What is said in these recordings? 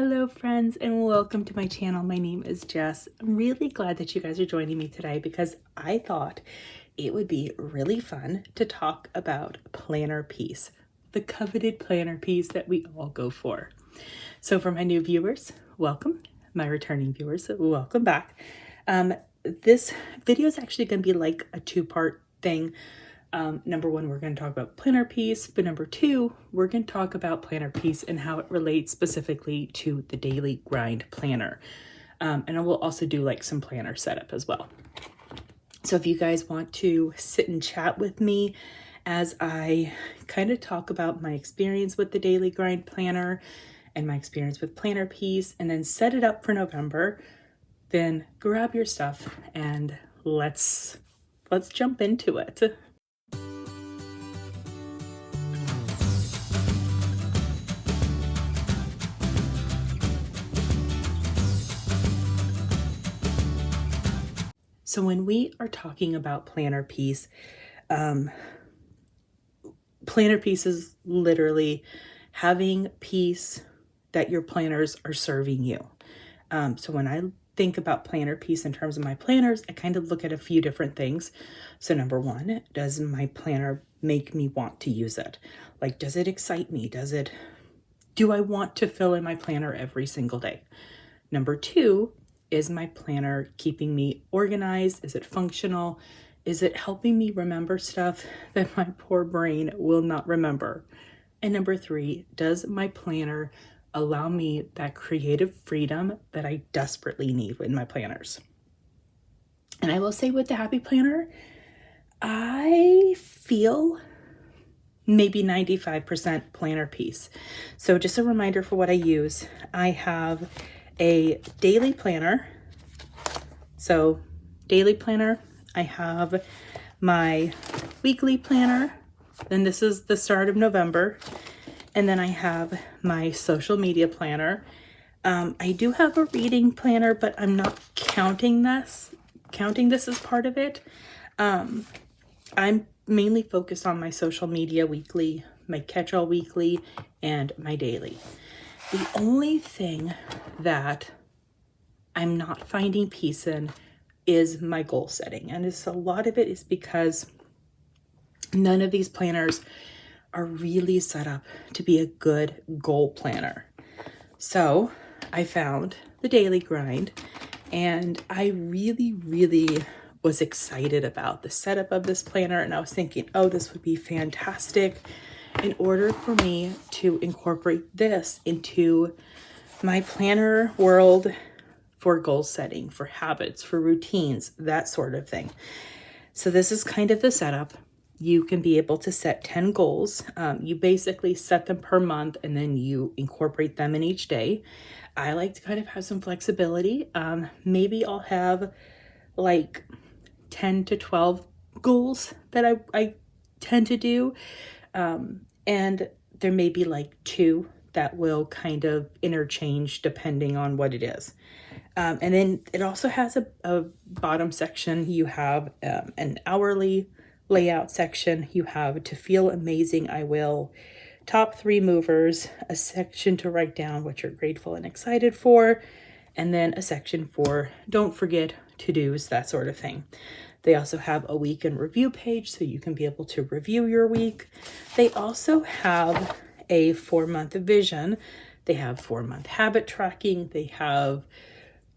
Hello friends and welcome to my channel. My name is Jess. I'm really glad that you guys are joining me today because I thought it would be really fun to talk about planner peace, the coveted planner peace that we all go for. So for my new viewers, welcome. My returning viewers, welcome back. This video is actually going to be like a two-part thing. Number one, we're going to talk about planner peace, but number two, we're going to talk about planner peace and how it relates specifically to the daily grind planner. And I will also do like some planner setup as well. So if you guys want to sit and chat with me as I kind of talk about my experience with the daily grind planner and my experience with planner peace, and then set it up for November, then grab your stuff and let's jump into it. So when we are talking about planner peace is literally having peace that your planners are serving you. So when I think about planner peace in terms of my planners, I kind of look at a few different things. So number one, does my planner make me want to use it? Like, does it excite me? Do I want to fill in my planner every single day? Number two, is my planner keeping me organized? Is it functional? Is it helping me remember stuff that my poor brain will not remember? And number three, does my planner allow me that creative freedom that I desperately need in my planners? And I will say with the Happy Planner, I feel maybe 95% planner peace. So just a reminder for what I use. I have a daily planner. So daily planner, I have my weekly planner, then this is the start of November, and then I have my social media planner. I do have a reading planner, but I'm not counting this as part of it. I'm mainly focused on my social media weekly, my catch-all weekly, and my daily. The only thing that I'm not finding peace in is my goal setting. And a lot of it is because none of these planners are really set up to be a good goal planner. So I found the Daily Grind, and I really was excited about the setup of this planner. And I was thinking, oh, this would be fantastic in order for me to incorporate this into my planner world for goal setting, for habits, for routines, that sort of thing. So this is kind of the setup. You can be able to set 10 goals. You basically set them per month and then you incorporate them in each day. I like to kind of have some flexibility. Maybe I'll have like 10 to 12 goals that I tend to do. And there may be like two that will kind of interchange depending on what it is. And then it also has a bottom section. You have an hourly layout section. You have to feel amazing, I will. Top 3 movers, a section to write down what you're grateful and excited for, and then a section for don't forget to-dos, that sort of thing. They also have a week in review page so you can be able to review your week. They also have a 4-month vision. They have 4-month habit tracking. They have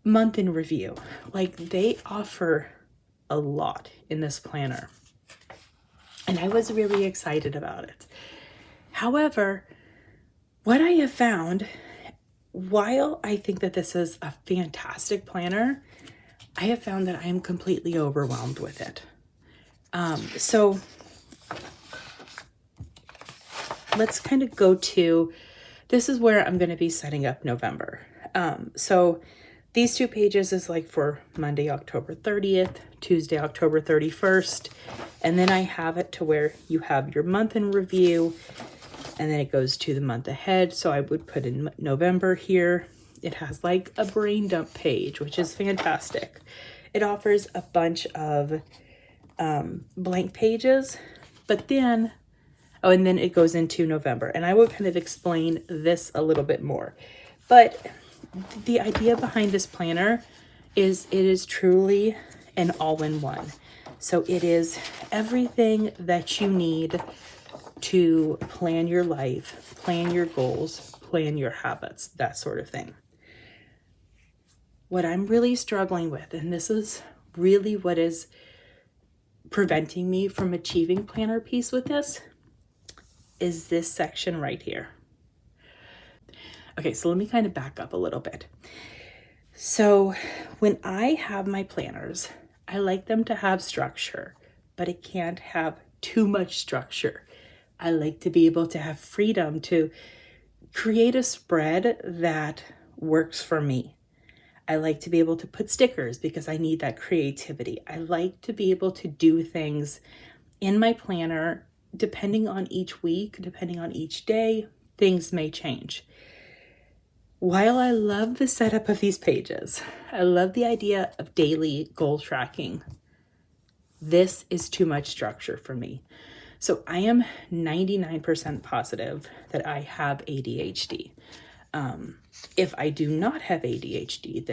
month in review. Like, they offer a lot in this planner. And I was really excited about it. However, what I have found, while I think that this is a fantastic planner, I have found that I am completely overwhelmed with it. So let's kind of go to, this is where I'm going to be setting up November. So these 2 pages is like for Monday, October 30th, Tuesday, October 31st. And then I have it to where you have your month in review, and then it goes to the month ahead. So I would put in November here. It has like a brain dump page, which is fantastic. It offers a bunch of blank pages, but then, and then it goes into November. And I will kind of explain this a little bit more. But the idea behind this planner is it is truly an all-in-one. So it is everything that you need to plan your life, plan your goals, plan your habits, that sort of thing. What I'm really struggling with, and this is really what is preventing me from achieving planner peace with this, is this section right here. Okay, so let me kind of back up a little bit. So when I have my planners, I like them to have structure, but it can't have too much structure. I like to be able to have freedom to create a spread that works for me. I like to be able to put stickers because I need that creativity. I like to be able to do things in my planner, depending on each week, depending on each day, things may change. While I love the setup of these pages, I love the idea of daily goal tracking, this is too much structure for me. So I am 99% positive that I have ADHD. If I do not have ADHD,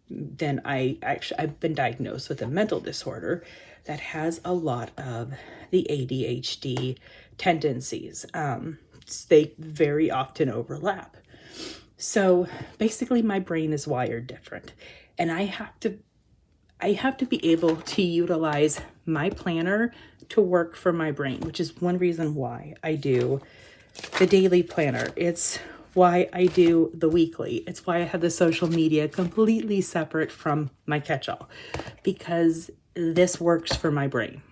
then I've been diagnosed with a mental disorder that has a lot of the ADHD tendencies. They very often overlap. So basically my brain is wired different, and I have to be able to utilize my planner to work for my brain, which is one reason why I do the daily planner. It's why I do the weekly. It's why I have the social media completely separate from my catch-all, because this works for my brain.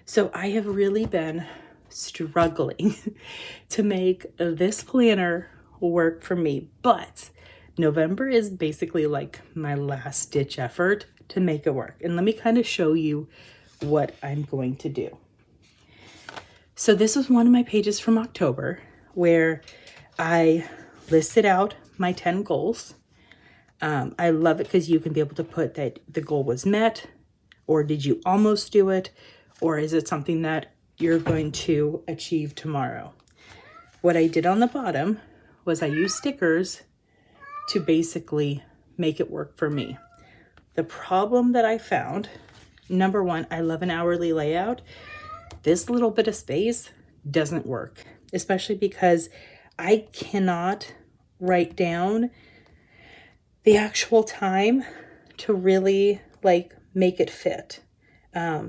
So I have really been struggling to make this planner work for me, but November is basically like my last ditch effort to make it work. And let me kind of show you what I'm going to do. So this was one of my pages from October where I listed out my 10 goals. I love it because you can be able to put that the goal was met, or did you almost do it, or is it something that you're going to achieve tomorrow. What I did on the bottom was I used stickers to basically make it work for me. The problem that I found, number one, I love an hourly layout. This little bit of space doesn't work, especially because I cannot write down the actual time to really like make it fit.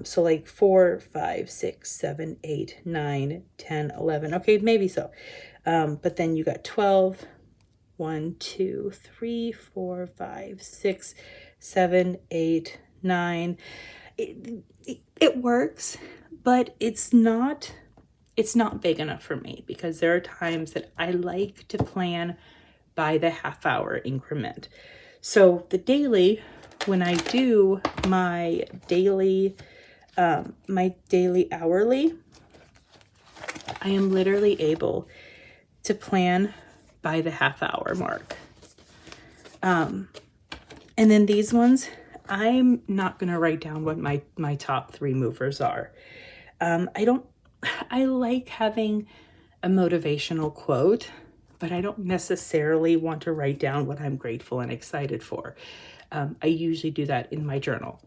So like 4, 5, 6, 7, 8, 9, 10, 11. Okay, maybe so. But then you got 12, 1, 2, 3, 4, 5, 6, 7, 8, 9. It works, but it's not big enough for me, because there are times that I like to plan by the half-hour increment. So the daily, when I do my daily hourly, I am literally able to plan by the half-hour mark. And then these ones, I'm not going to write down what my top 3 movers are. I like having a motivational quote, but I don't necessarily want to write down what I'm grateful and excited for. I usually do that in my journal.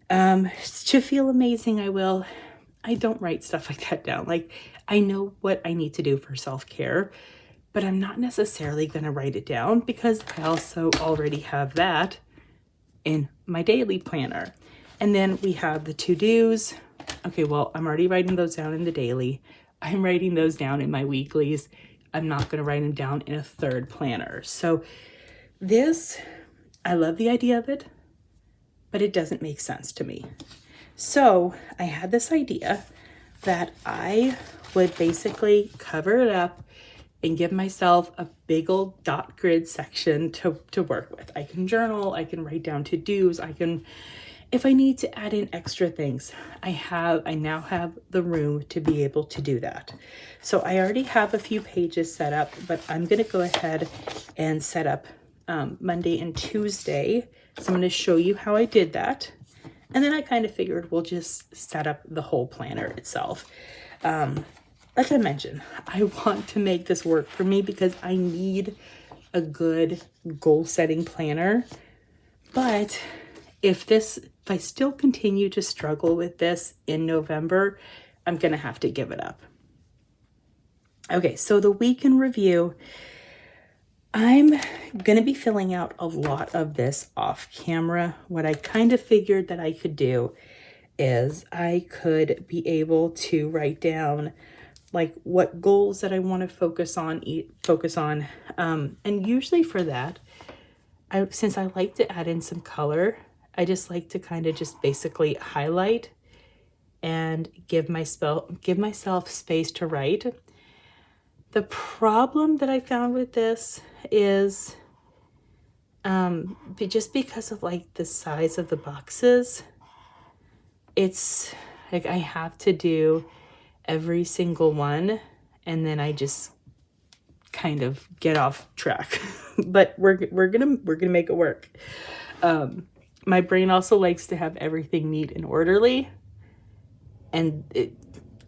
To feel amazing, I will. I don't write stuff like that down. Like, I know what I need to do for self-care, but I'm not necessarily going to write it down because I also already have that in my daily planner. And then we have the to-dos. Okay, well, I'm already writing those down in the daily. I'm writing those down in my weeklies. I'm not going to write them down in a third planner. So this, I love the idea of it, but it doesn't make sense to me. So I had this idea that I would basically cover it up and give myself a big old dot grid section to work with. I can journal, I can write down to-dos, I can, if I need to add in extra things, I now have the room to be able to do that. So I already have a few pages set up, but I'm gonna go ahead and set up Monday and Tuesday. So I'm gonna show you how I did that. And then I kind of figured we'll just set up the whole planner itself. like I mentioned, I want to make this work for me because I need a good goal setting planner. But if I still continue to struggle with this in November, I'm going to have to give it up. Okay, so the week in review, I'm going to be filling out a lot of this off camera. What I kind of figured that I could do is I could be able to write down like what goals that I want to focus on. And usually for that, since I like to add in some color, I just like to kind of just basically highlight and give myself space to write. The problem that I found with this is just because of like the size of the boxes, it's like I have to do every single one and then I just kind of get off track. But we're gonna make it work. My brain also likes to have everything neat and orderly, and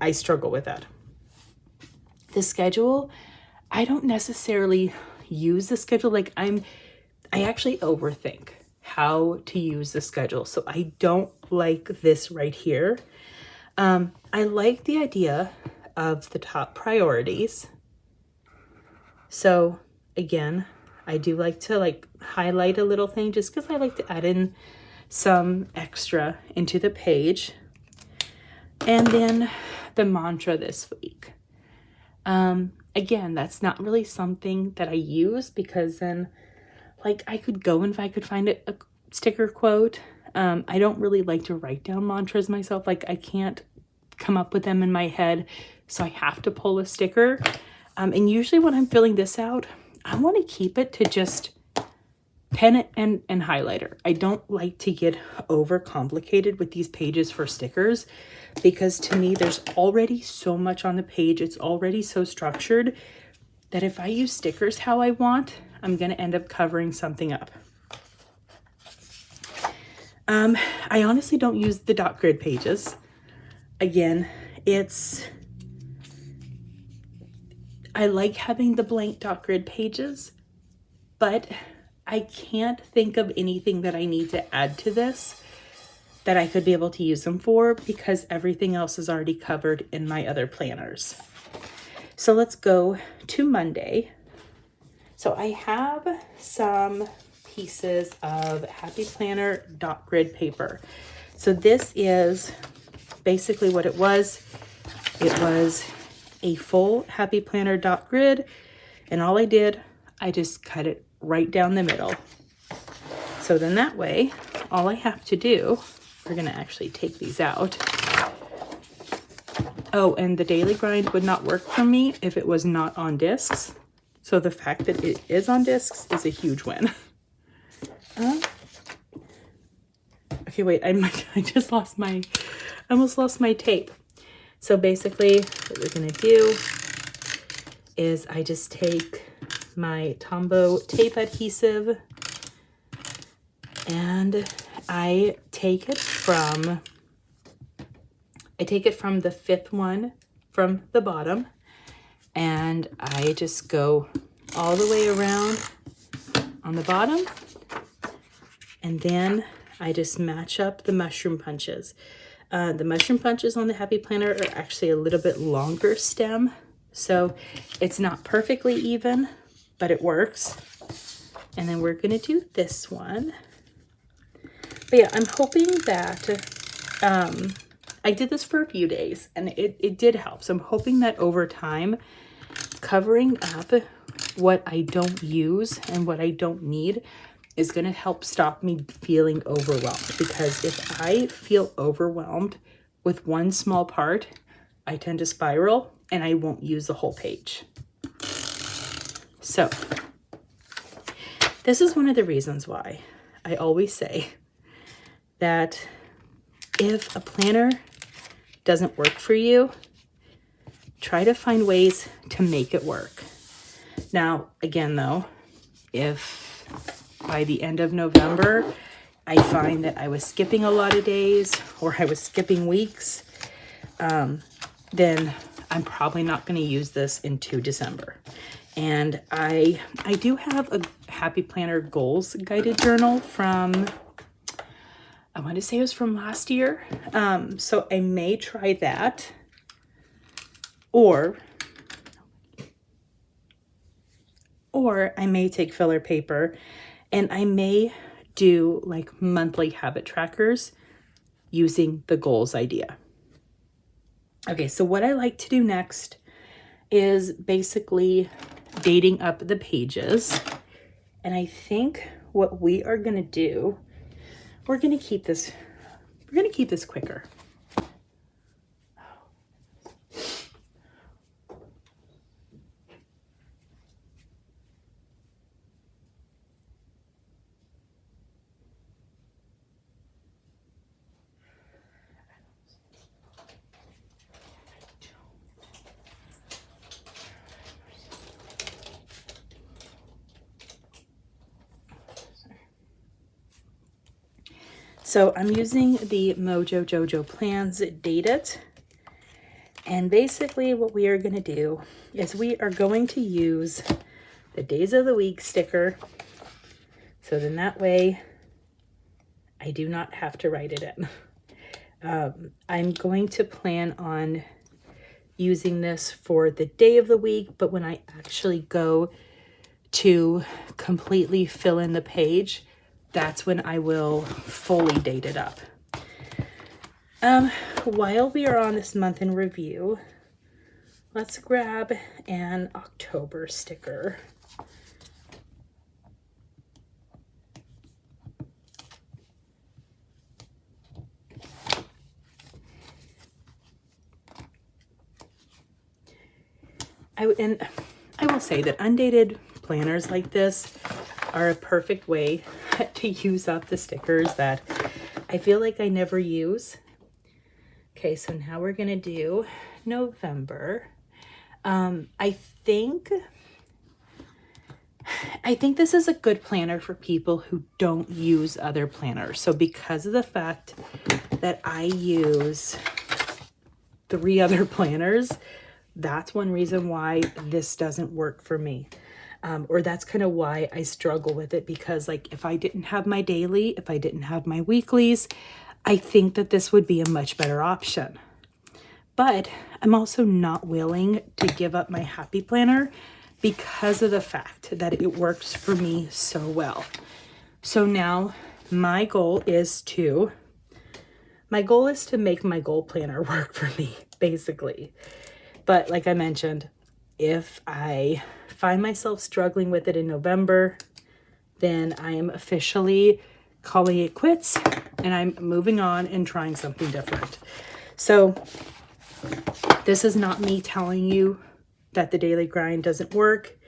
I struggle with that. The schedule, I don't necessarily use the schedule. Like I actually overthink how to use the schedule. So I don't like this right here. I like the idea of the top priorities. So again, I do like to like highlight a little thing just because I like to add in some extra into the page. And then the mantra this week. Again, that's not really something that I use because then like I could go and if I could find a sticker quote. I don't really like to write down mantras myself. Like I can't come up with them in my head. So I have to pull a sticker. And usually when I'm filling this out, I want to keep it to just pen and highlighter. I don't like to get over complicated with these pages for stickers because to me, there's already so much on the page. It's already so structured that if I use stickers how I want, I'm going to end up covering something up. I honestly don't use the dot grid pages. Again, I like having the blank dot grid pages, but I can't think of anything that I need to add to this that I could be able to use them for because everything else is already covered in my other planners. So let's go to Monday. So I have some pieces of Happy Planner dot grid paper. So this is basically what it was. It was a full Happy Planner dot grid, and all I did, I just cut it right down the middle. So then that way, all I have to do, we're gonna actually take these out. Oh, and the daily grind would not work for me if it was not on discs. So the fact that it is on discs is a huge win. Okay, wait, I almost lost my tape. So basically what we're gonna do is I just take my Tombow tape adhesive and I take it from the fifth one from the bottom and I just go all the way around on the bottom and then I just match up the mushroom punches. The mushroom punches on the Happy Planner are actually a little bit longer stem, so it's not perfectly even, but it works. And then we're gonna do this one. But yeah, I'm hoping that, I did this for a few days and it did help. So I'm hoping that over time, covering up what I don't use and what I don't need is going to help stop me feeling overwhelmed. Because if I feel overwhelmed with one small part, I tend to spiral and I won't use the whole page. So this is one of the reasons why I always say that if a planner doesn't work for you, try to find ways to make it work. Now, again, though, if by the end of November, I find that I was skipping a lot of days or I was skipping weeks, then I'm probably not going to use this into December. And I do have a Happy Planner Goals guided journal from, I want to say it was from last year. So I may try that, or I may take filler paper and I may do like monthly habit trackers using the goals idea. Okay, so what I like to do next is basically dating up the pages. And I think what we are going to do, we're going to keep this quicker. So I'm using the Mojo Jojo Plans Date It. And basically what we are going to do is we are going to use the days of the week sticker. So then that way I do not have to write it in. I'm going to plan on using this for the day of the week, but when I actually go to completely fill in the page, that's when I will fully date it up. While we are on this month in review, let's grab an October sticker. I will say that undated planners like this are a perfect way to use up the stickers that I feel like I never use. Okay, so now we're gonna do November. I think this is a good planner for people who don't use other planners. So because of the fact that I use 3 other planners, that's one reason why this doesn't work for me. Or that's kind of why I struggle with it, because like if I didn't have my daily, if I didn't have my weeklies, I think that this would be a much better option. But I'm also not willing to give up my Happy Planner because of the fact that it works for me so well. So now my goal is to make my goal planner work for me, basically. But like I mentioned, if I find myself struggling with it in November, then I am officially calling it quits and I'm moving on and trying something different. So this is not me telling you that the daily grind doesn't work.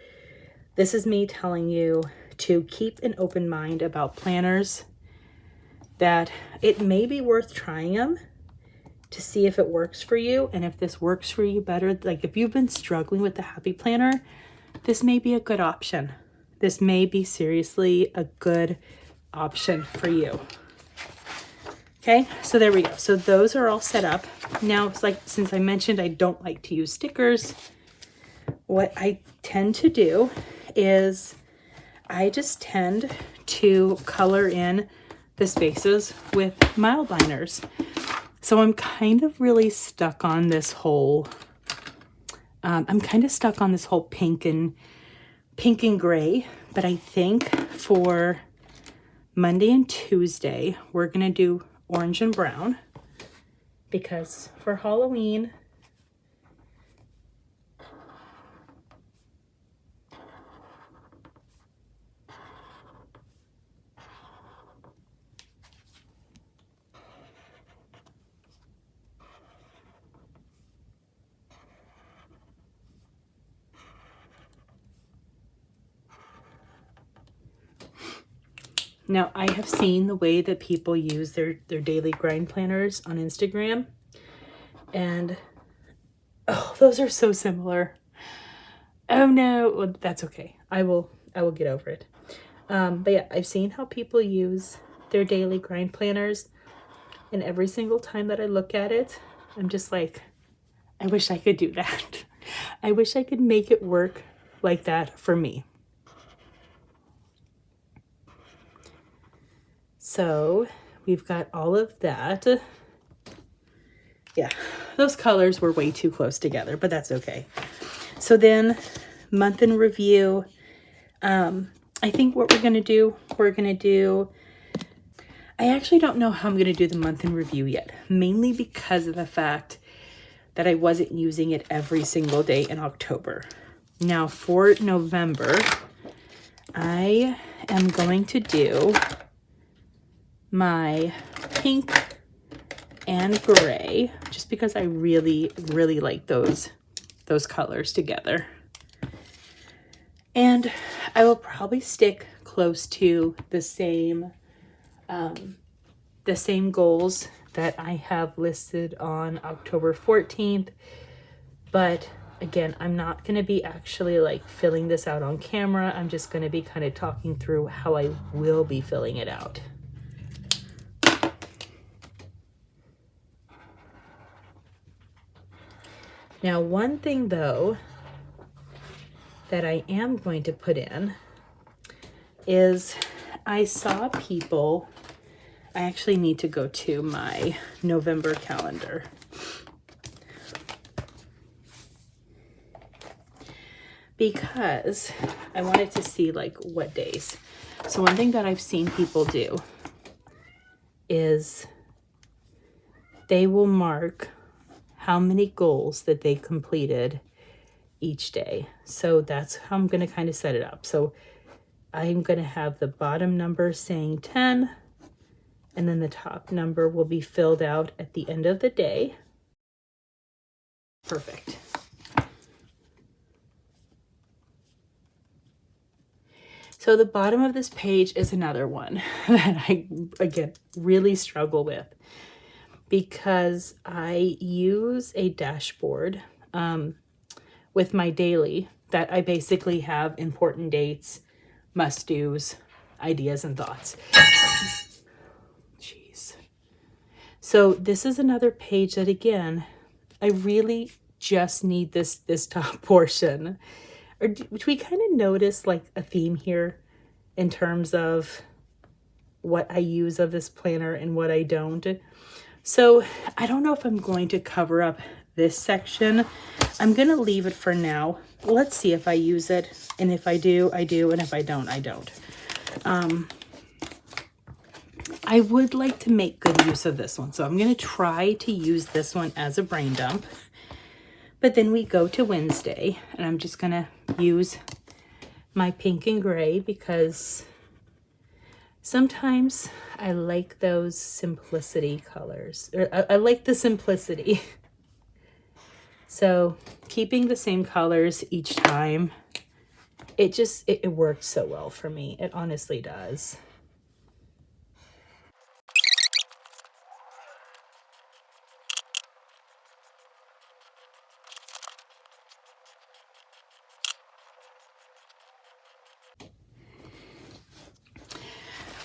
This is me telling you to keep an open mind about planners, that it may be worth trying them to see if it works for you. And if this works for you better, like if you've been struggling with the Happy Planner, this may be a good option. This may be seriously a good option for you. Okay, so there we go. So those are all set up. Now, it's like, since I mentioned I don't like to use stickers, what I tend to do is I just tend to color in the spaces with mild liners. So I'm kind of really stuck on this whole, pink and gray, but I think for Monday and Tuesday, we're gonna do orange and brown, because for Halloween, now I have seen the way that people use their daily grind planners on Instagram, and oh, those are so similar. Oh no, well, that's okay. I will get over it. But yeah, I've seen how people use their daily grind planners, and every single time that I look at it, I'm just like, I wish I could do that. I wish I could make it work like that for me. So we've got all of that. Yeah, those colors were way too close together, but that's okay. So then month in review. I think what we're going to do, I actually don't know how I'm going to do the month in review yet, mainly because of the fact that I wasn't using it every single day in October. Now for November, I am going to do my pink and gray, just because I really, really like those colors together. And I will probably stick close to the same goals that I have listed on October 14th. But again, I'm not going to be actually like filling this out on camera. I'm just going to be kind of talking through how I will be filling it out. Now, one thing though that I am going to put in is I saw people, I actually need to go to my November calendar. Because I wanted to see like what days. So one thing that I've seen people do is they will mark how many goals that they completed each day. So that's how I'm going to kind of set it up. So I'm going to have the bottom number saying 10, and then the top number will be filled out at the end of the day. Perfect. So the bottom of this page is another one that I, again, really struggle with, because I use a dashboard with my daily that I basically have important dates, must-dos, ideas, and thoughts. Jeez. So this is another page that, again, I really just need this top portion. Or do we kind of notice like a theme here in terms of what I use of this planner and what I don't? So I don't know if I'm going to cover up this section. I'm going to leave it for now. Let's see if I use it. And if I do, I do. And if I don't, I don't. I would like to make good use of this one. So I'm going to try to use this one as a brain dump. But then we go to Wednesday, and I'm just going to use my pink and gray because sometimes I like those simplicity colors. Or I like the simplicity. So keeping the same colors each time, it works so well for me. It honestly does.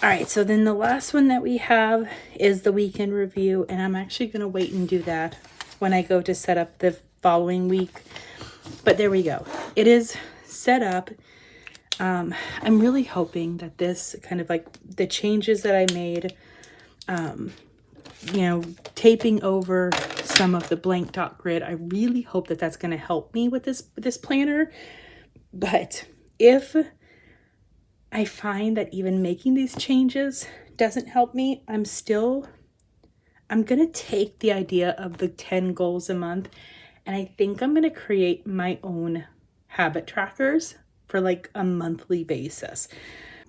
All right, so then the last one that we have is the weekend review, and I'm actually going to wait and do that when I go to set up the following week. But there we go. It is set up. I'm really hoping that this kind of like the changes that I made, you know, taping over some of the blank dot grid, I really hope that that's going to help me with this planner. But if I find that even making these changes doesn't help me, I'm going to take the idea of the 10 goals a month, and I think I'm going to create my own habit trackers for like a monthly basis.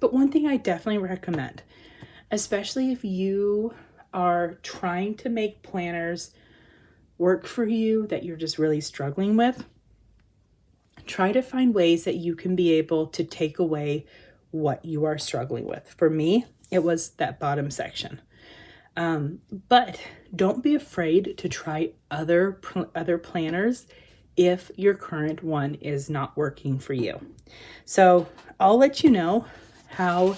But one thing I definitely recommend, especially if you are trying to make planners work for you that you're just really struggling with, try to find ways that you can be able to take away what you are struggling with. For me, it was that bottom section. But don't be afraid to try other planners if your current one is not working for you. So I'll let you know how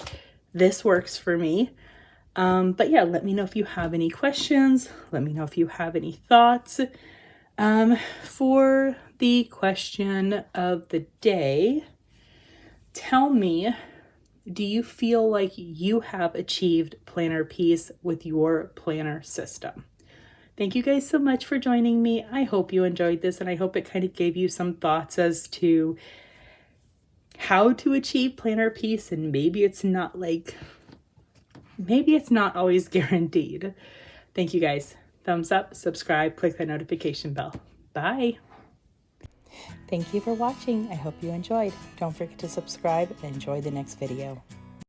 this works for me. But yeah, let me know if you have any questions. Let me know if you have any thoughts. For the question of the day, tell me, do you feel like you have achieved planner peace with your planner system? Thank you guys so much for joining me. I hope you enjoyed this, and I hope it kind of gave you some thoughts as to how to achieve planner peace, and maybe it's not always guaranteed. Thank you guys. Thumbs up, subscribe, click that notification bell. Bye. Thank you for watching. I hope you enjoyed. Don't forget to subscribe and enjoy the next video.